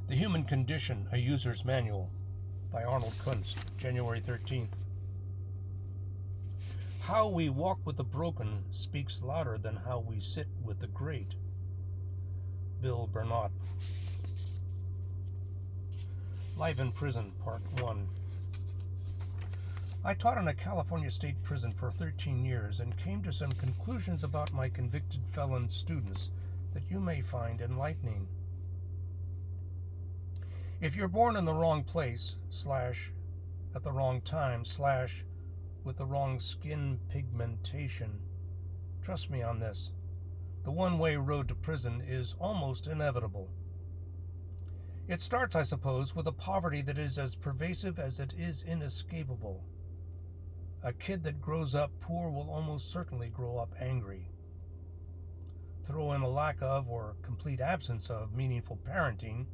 The Human Condition, A User's Manual by Arnold Kunst, January 13th. How we walk with the broken speaks louder than how we sit with the great. Bill Bernnot. Life in Prison, Part 1. I taught in a California state prison for 13 years and came to some conclusions about my convicted felon students that you may find enlightening. If you're born in the wrong place, / at the wrong time, / with the wrong skin pigmentation, trust me on this, the one-way road to prison is almost inevitable. It starts, I suppose, with a poverty that is as pervasive as it is inescapable. A kid that grows up poor will almost certainly grow up angry. Throw in a lack of or complete absence of meaningful parenting,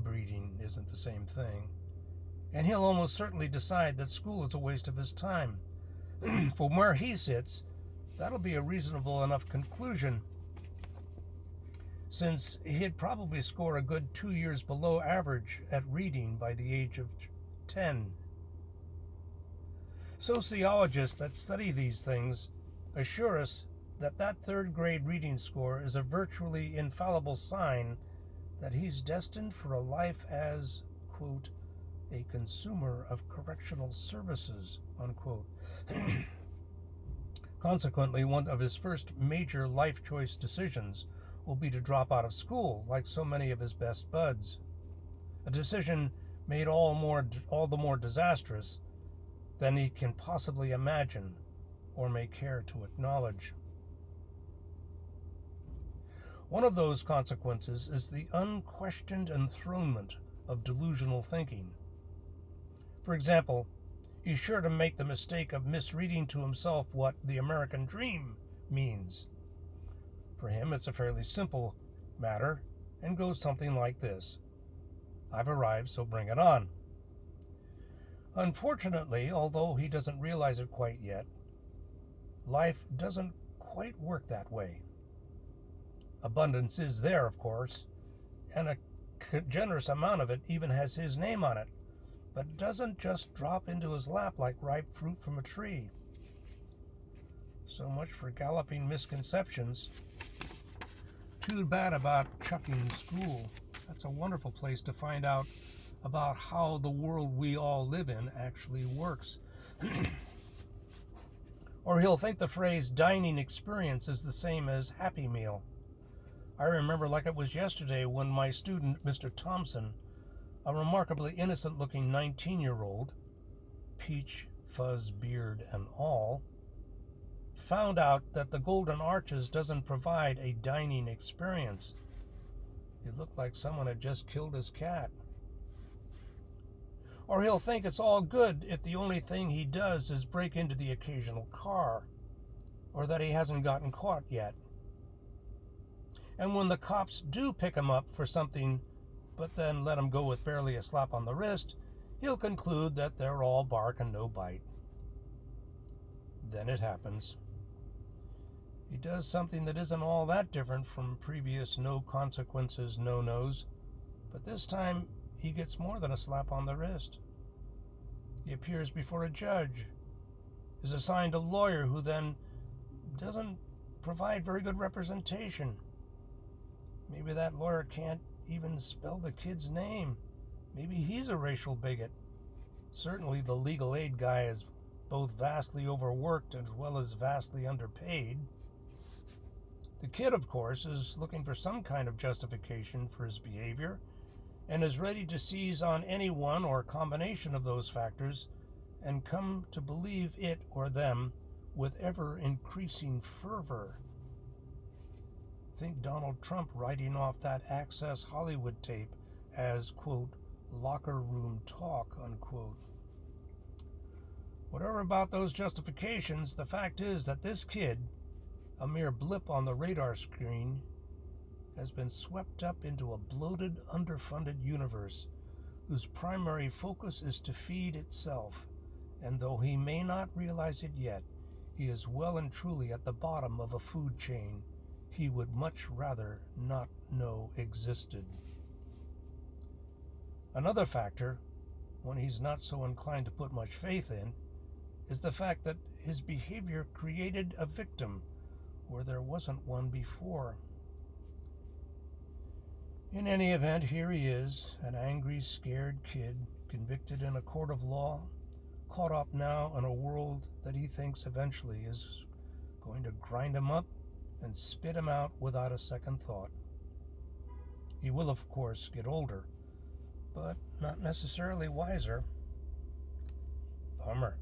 breeding isn't the same thing, and he'll almost certainly decide that school is a waste of his time. From where he sits, that'll be a reasonable enough conclusion, since he'd probably score a good 2 years below average at reading by the age of 10. Sociologists that study these things assure us that third grade reading score is a virtually infallible sign that he's destined for a life as, quote, a consumer of correctional services, unquote. Consequently, one of his first major life choice decisions will be to drop out of school, like so many of his best buds. A decision made all the more disastrous than he can possibly imagine or may care to acknowledge. One of those consequences is the unquestioned enthronement of delusional thinking. For example, he's sure to make the mistake of misreading to himself what the American dream means. For him, it's a fairly simple matter and goes something like this: I've arrived, so bring it on. Unfortunately, although he doesn't realize it quite yet, life doesn't quite work that way. Abundance is there, of course, and a generous amount of it even has his name on it, but it doesn't just drop into his lap like ripe fruit from a tree. So much for galloping misconceptions. Too bad about chucking school. That's a wonderful place to find out about how the world we all live in actually works. Or he'll think the phrase dining experience is the same as Happy Meal. I remember like it was yesterday when my student, Mr. Thompson, a remarkably innocent-looking 19-year-old, peach, fuzz, beard, and all, found out that the Golden Arches doesn't provide a dining experience. It looked like someone had just killed his cat. Or he'll think it's all good if the only thing he does is break into the occasional car, or that he hasn't gotten caught yet. And when the cops do pick him up for something, but then let him go with barely a slap on the wrist, he'll conclude that they're all bark and no bite. Then it happens. He does something that isn't all that different from previous no consequences no-nos, but this time he gets more than a slap on the wrist. He appears before a judge, is assigned a lawyer who then doesn't provide very good representation. Maybe that lawyer can't even spell the kid's name. Maybe he's a racial bigot. Certainly the legal aid guy is both vastly overworked as well as vastly underpaid. The kid, of course, is looking for some kind of justification for his behavior and is ready to seize on any one or combination of those factors and come to believe it or them with ever-increasing fervor. Think Donald Trump writing off that Access Hollywood tape as, quote, locker room talk, unquote. Whatever about those justifications, the fact is that this kid, a mere blip on the radar screen, has been swept up into a bloated, underfunded universe whose primary focus is to feed itself, and though he may not realize it yet, he is well and truly at the bottom of a food chain he would much rather not know existed. Another factor, one he's not so inclined to put much faith in, is the fact that his behavior created a victim where there wasn't one before. In any event, here he is, an angry, scared kid, convicted in a court of law, caught up now in a world that he thinks eventually is going to grind him up and spit him out without a second thought. He will, of course, get older, but not necessarily wiser. Bummer.